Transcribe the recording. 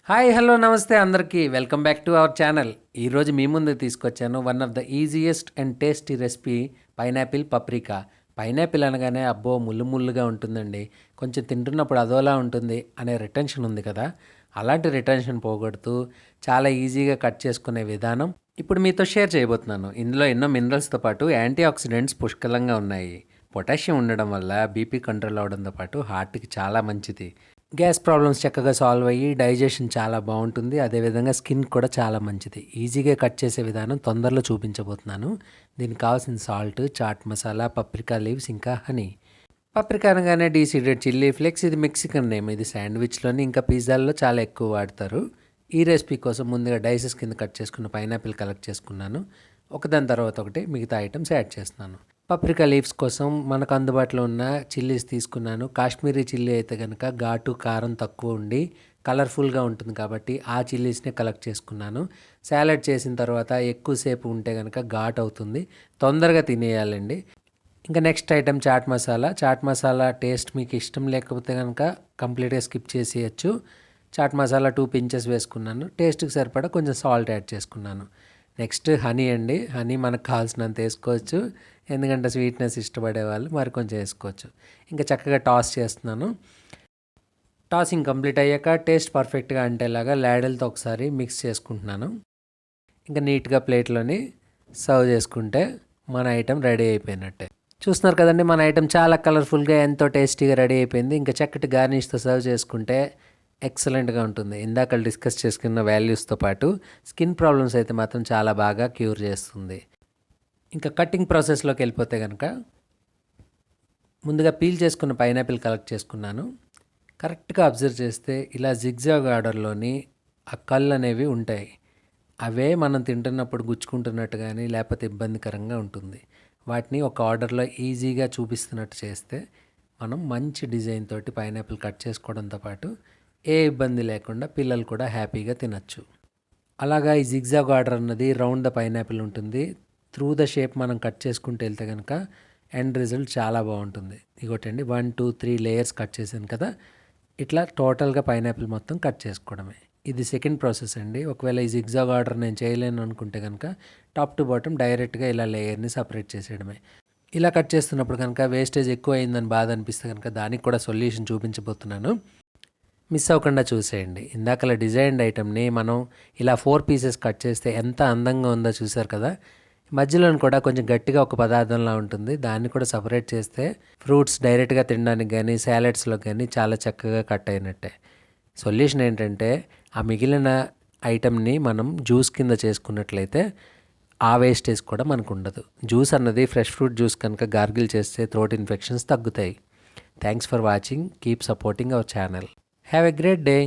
Hi hello నమస్తే అందరికీ welcome back to our channel. ఈరోజు మీ ముందు తీసుకొచ్చాను one of the easiest and tasty recipe pineapple paprika. Pineapple అనగానే అబ్బో ముళ్ళు ముళ్ళుగా ఉంటుందండి, కొంచెం తింటున్నప్పుడు అదోలా ఉంటుంది అనే రిటెన్షన్ ఉంది కదా. అలాంటి రిటెన్షన్ పోగొడుతూ చాలా ఈజీగా కట్ చేసుకునే విధానం ఇప్పుడు మీతో షేర్ చేయబోతున్నాను. ఇందులో ఎన్నో మినరల్స్తో పాటు యాంటీ ఆక్సిడెంట్స్ పుష్కలంగా ఉన్నాయి. పొటాషియం ఉండడం వల్ల బీపీ కంట్రోల్ అవడంతో పాటు హార్ట్కి చాలా మంచిది. గ్యాస్ ప్రాబ్లమ్స్ చక్కగా సాల్వ్ అయ్యి డైజెషన్ చాలా బాగుంటుంది. అదేవిధంగా స్కిన్ కూడా చాలా మంచిది. ఈజీగా కట్ చేసే విధానం తొందరలో చూపించబోతున్నాను. దీనికి కావాల్సిన సాల్ట్, చాట్ మసాలా, పప్రికా లీవ్స్, ఇంకా హనీ. పప్రికా అనగానే డీసీడెడ్ చిల్లీ ఫ్లేక్స్, ఇది మెక్సికన్ నేమ్. ఇది శాండ్విచ్లోని ఇంకా పిజ్జాల్లో చాలా ఎక్కువ వాడతారు. ఈ రెసిపీ కోసం ముందుగా డైసెస్ కింద కట్ చేసుకున్న పైనాపిల్ కలెక్ట్ చేసుకున్నాను. ఒకదాని తర్వాత ఒకటి మిగతా ఐటమ్స్ యాడ్ చేస్తున్నాను. పప్రికా లీవ్స్ కోసం మనకు అందుబాటులో ఉన్న చిల్లీస్ తీసుకున్నాను. కాశ్మీరీ చిల్లీ అయితే కనుక ఘాటు కారం తక్కువ ఉండి కలర్ఫుల్గా ఉంటుంది కాబట్టి ఆ చిల్లీస్నే కలెక్ట్ చేసుకున్నాను. సాలడ్ చేసిన తర్వాత ఎక్కువసేపు ఉంటే కనుక ఘాట్ అవుతుంది, తొందరగా తినేయాలండి. ఇంకా next item chaat masala. Chaat masala taste మీకు ఇష్టం లేకపోతే కనుక కంప్లీట్గా స్కిప్ చేసేయచ్చు. చాట్ మసాలా 2 pinches వేసుకున్నాను. టేస్ట్కి సరిపడా కొంచెం సాల్ట్ యాడ్ చేసుకున్నాను. నెక్స్ట్ హనీ అండి. హనీ మనకు కావాల్సినంత వేసుకోవచ్చు, ఎందుకంటే స్వీట్నెస్ ఇష్టపడే వాళ్ళు మరి కొంచెం వేసుకోవచ్చు. ఇంకా చక్కగా టాస్ చేస్తున్నాను. టాసింగ్ కంప్లీట్ అయ్యాక టేస్ట్ పర్ఫెక్ట్గా అంటేలాగా లాడెల్తో ఒకసారి మిక్స్ చేసుకుంటున్నాను. ఇంకా నీట్గా ప్లేట్లోని సర్వ్ చేసుకుంటే మన ఐటెం రెడీ అయిపోయినట్టే. చూస్తున్నారు కదండి, మన ఐటెం చాలా కలర్ఫుల్గా ఎంతో టేస్టీగా రెడీ అయిపోయింది. ఇంకా చక్కటి గార్నిష్తో సర్వ్ చేసుకుంటే ఎక్సలెంట్గా ఉంటుంది. ఇందాక డిస్కస్ చేసుకున్న వాల్యూస్తో పాటు స్కిన్ ప్రాబ్లమ్స్ అయితే మాత్రం చాలా బాగా క్యూర్ చేస్తుంది. ఇంకా కటింగ్ ప్రాసెస్లోకి వెళ్ళిపోతే కనుక ముందుగా పీల్ చేసుకున్న పైనాపిల్ కలెక్ట్ చేసుకున్నాను. కరెక్ట్గా అబ్జర్వ్ చేస్తే ఇలా జిగ్జాగ్ ఆర్డర్లోని ఆ కళ్ళు అనేవి ఉంటాయి. అవే మనం తింటున్నప్పుడు గుచ్చుకుంటున్నట్టు కానీ లేకపోతే ఇబ్బందికరంగా ఉంటుంది. వాటిని ఒక ఆర్డర్లో ఈజీగా చూపిస్తున్నట్టు చేస్తే మనం మంచి డిజైన్ తోటి పైనాపిల్ కట్ చేసుకోవడంతో పాటు ఏ ఇబ్బంది లేకుండా పిల్లలు కూడా హ్యాపీగా తినచ్చు. అలాగా ఈ జిగ్జాగ్ ఆర్డర్ అన్నది రౌండ్ ద పైనాపిల్ ఉంటుంది. త్రూ ద షేప్ మనం కట్ చేసుకుంటూ వెళ్తే కనుక ఎండ్ రిజల్ట్ చాలా బాగుంటుంది. ఇగోటండి 1, 2, 3 లేయర్స్ కట్ చేశాను కదా. ఇట్లా టోటల్గా పైనాపిల్ మొత్తం కట్ చేసుకోవడమే. ఇది సెకండ్ ప్రాసెస్ అండి. ఒకవేళ ఈ జిగ్జాగ్ ఆర్డర్ నేను చేయలేను అనుకుంటే కనుక టాప్ టు బాటమ్ డైరెక్ట్గా ఇలా లేయర్ని సపరేట్ చేసేయడమే. ఇలా కట్ చేస్తున్నప్పుడు కనుక వేస్టేజ్ ఎక్కువ అయిందని బాధ అనిపిస్తే కనుక దానికి కూడా సొల్యూషన్ చూపించబోతున్నాను. మిస్ అవ్వకుండా చూసేయండి. ఇందాకలా డిజైన్డ్ ఐటమ్ని మనం ఇలా 4 pieces కట్ చేస్తే ఎంత అందంగా ఉందో చూసారు కదా. మధ్యలో కూడా కొంచెం గట్టిగా ఒక పదార్థంలా ఉంటుంది, దాన్ని కూడా సపరేట్ చేస్తే ఫ్రూట్స్ డైరెక్ట్గా తినడానికి కానీ సాలెడ్స్లో కానీ చాలా చక్కగా కట్ అయినట్టే. సొల్యూషన్ ఏంటంటే ఆ మిగిలిన ఐటమ్ని మనం జ్యూస్ కింద చేసుకున్నట్లయితే ఆ వేస్టేజ్ కూడా మనకు ఉండదు. జ్యూస్ అన్నది ఫ్రెష్ ఫ్రూట్ జ్యూస్ కనుక గార్గిల్ చేస్తే థ్రోట్ ఇన్ఫెక్షన్స్ తగ్గుతాయి. Thanks for watching. Keep supporting our channel. Have a great day.